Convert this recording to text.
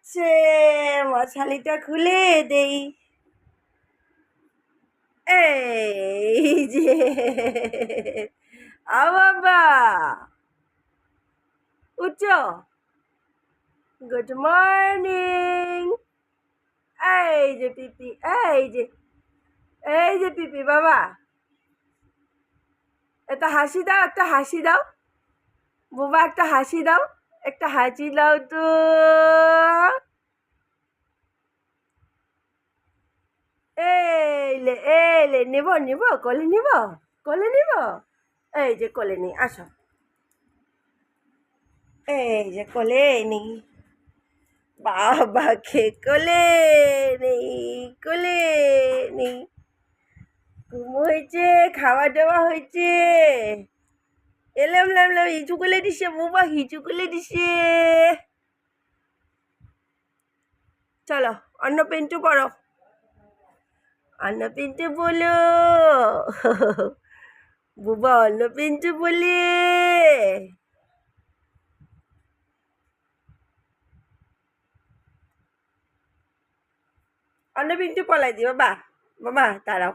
যাচ্ছে, মশারিটা খুলে দেই। এই যে বাবা, উঠছো? Good morning. এই যে পিপি, এই যে পিপি বাবা, একটা হাসি দাও, একটা হাসি দাও বাবা, একটা হাসি দাও, একটা হাসি দাও তো। এই লে নেবো নেবো, কোলে নিব, কোলে নিব। এই যে কোলে নি, আসো। এই যে কোলে নি, বাবাকে কোলে নেই, কোলে নেই। ঘুম হয়েছে, খাওয়া দাওয়া হয়েছে। এলাম লাম হিচু কোলে দিছে বাবা, হিচু কোলে দিছে। চলো অন্য পেন্টু পড়ো, অন্য পেন্টু বলো বুবা, অন্য পেন্টু বলে। অন্য পেন্টু পলাই দি বাবা, বাবা দাঁড়াও।